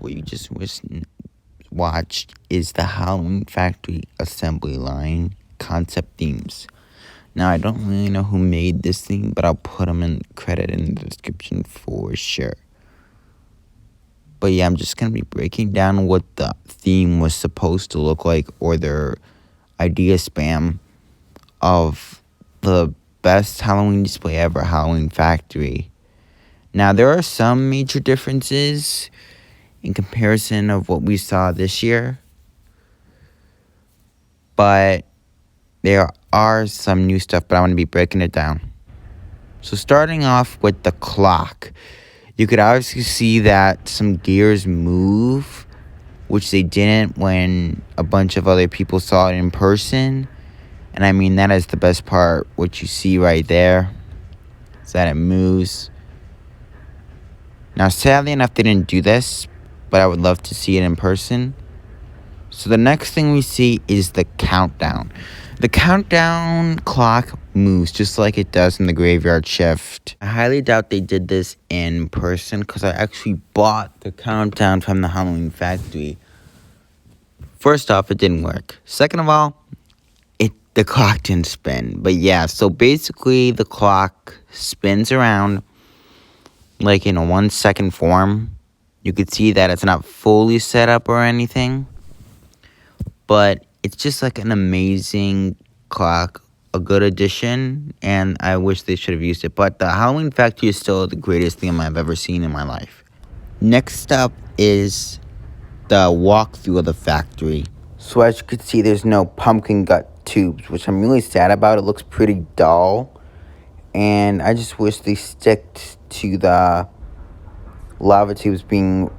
what you just watched is the Halloween Factory assembly line concept themes. Now, I don't really know who made this theme, but I'll put them in credit in the description for sure. But yeah, I'm just going to be breaking down what the theme was supposed to look like, or their idea spam of the best Halloween display ever, Halloween Factory. Now, there are some major differences in comparison of what we saw this year, but there are some new stuff, but I want to be breaking it down. So starting off with the clock, you could obviously see that some gears move, which they didn't when a bunch of other people saw it in person. And I mean, that is the best part, what you see right there, is that it moves. Now, sadly enough, they didn't do this, but I would love to see it in person. So the next thing we see is the countdown. The countdown clock moves just like it does in the Graveyard Shift. I highly doubt they did this in person, because I actually bought the countdown from the Halloween Factory. First off, it didn't work. Second of all, the clock didn't spin. But yeah, so basically the clock spins around like in a 1 second form. You could see that it's not fully set up or anything, but it's just like an amazing clock, a good addition, and I wish they should have used it. But the Halloween Factory is still the greatest thing I've ever seen in my life. Next up is the walkthrough of the factory. So as you can see, there's no pumpkin gut tubes, which I'm really sad about. It looks pretty dull, and I just wish they sticked to the lava tubes being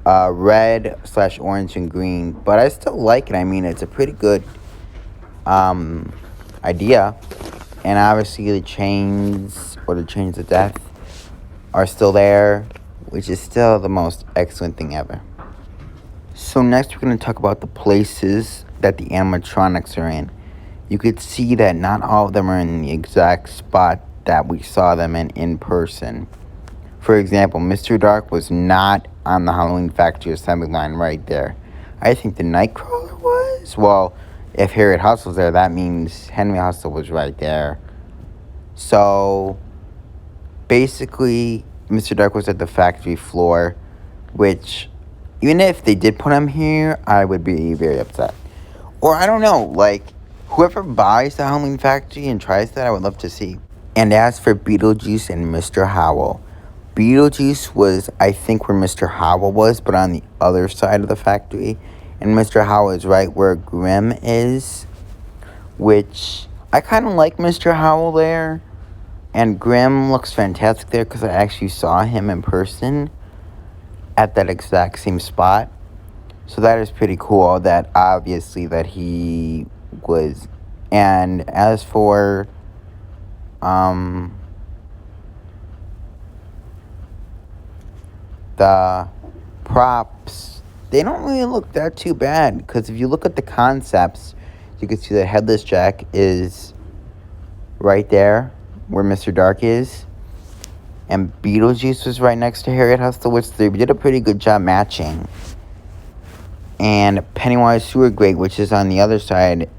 red / orange and green. But I still like it. I mean, it's a pretty good idea. And obviously the chains of death are still there, which is still the most excellent thing ever. So next we're going to talk about the places that the animatronics are in. You could see that not all of them are in the exact spot that we saw them in person. For example, Mr. Dark was not on the Halloween Factory assembly line right there. I think the Nightcrawler was. Well, if Harriet Hustle's there, that means Henry Hustle was right there. So basically, Mr. Dark was at the factory floor, which, even if they did put him here, I would be very upset. Or I don't know, like, whoever buys the Halloween Factory and tries that, I would love to see. And as for Beetlejuice and Mr. Howell, Beetlejuice was, I think, where Mr. Howell was, but on the other side of the factory. And Mr. Howell is right where Grimm is, which I kind of like Mr. Howell there. And Grimm looks fantastic there because I actually saw him in person at that exact same spot. So that is pretty cool, that obviously that he was. And as for the props, they don't really look that too bad, because if you look at the concepts, you can see that Headless Jack is right there where Mr. Dark is, and Beetlejuice was right next to Harriet Hustle, which they did a pretty good job matching. And Pennywise Sewer Grate, which is on the other side,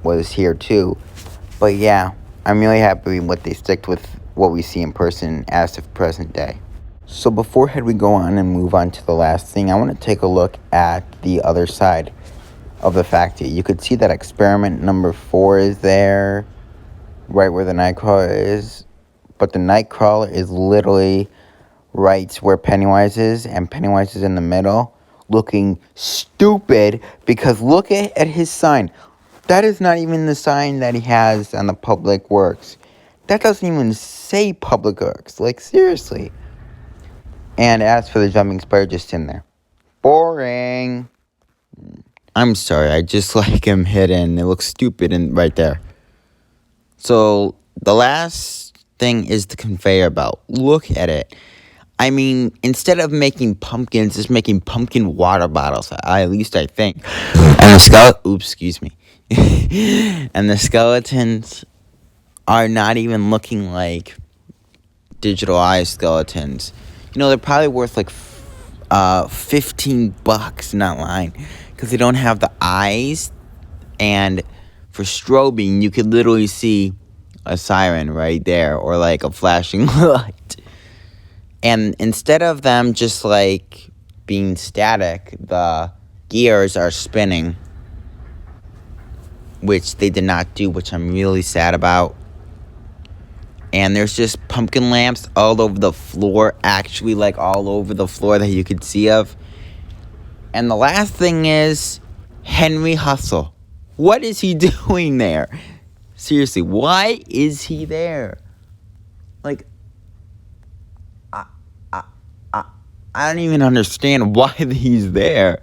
was here too. But yeah, I'm really happy what they stick with what we see in person as of present day. So before we go on and move on to the last thing, I want to take a look at the other side of the factory. You could see that experiment number 4 is there, right where the Nightcrawler is. But the Nightcrawler is literally right where Pennywise is, and Pennywise is in the middle, looking stupid, because look at his sign. That is not even the sign that he has on the Public Works. That doesn't even say Public Works. Like, seriously. And as for the jumping spider, just in there. Boring. I'm sorry, I just like him hidden. It looks stupid right there. So, the last thing is the conveyor belt. Look at it. I mean, instead of making pumpkins, it's making pumpkin water bottles. At least I think. And and the skeletons are not even looking like digital eye skeletons. You know, they're probably worth like $15, not lying, because they don't have the eyes. And for strobing, you could literally see a siren right there, or like a flashing light. And instead of them just like being static, the gears are spinning, which they did not do, which I'm really sad about. And there's just pumpkin lamps all over the floor, actually, like all over the floor that you could see of. And the last thing is Henry Hustle. What is he doing there? Seriously, why is he there? Like, I don't even understand why he's there.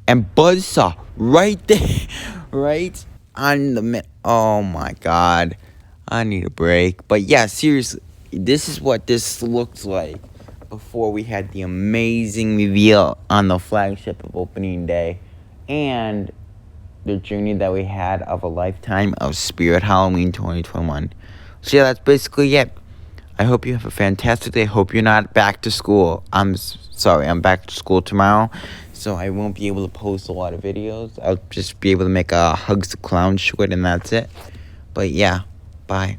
And Buzzsaw, right there, right on the oh my god, I need a break. But yeah, seriously, this is what this looked like before we had the amazing reveal on the flagship of opening day, and the journey that we had of a lifetime of Spirit Halloween 2021. So yeah, that's basically it. I hope you have a fantastic day. Hope you're not back to school. I'm back to school tomorrow, so I won't be able to post a lot of videos. I'll just be able to make a Hugs the Clown short, and that's it. But yeah, bye.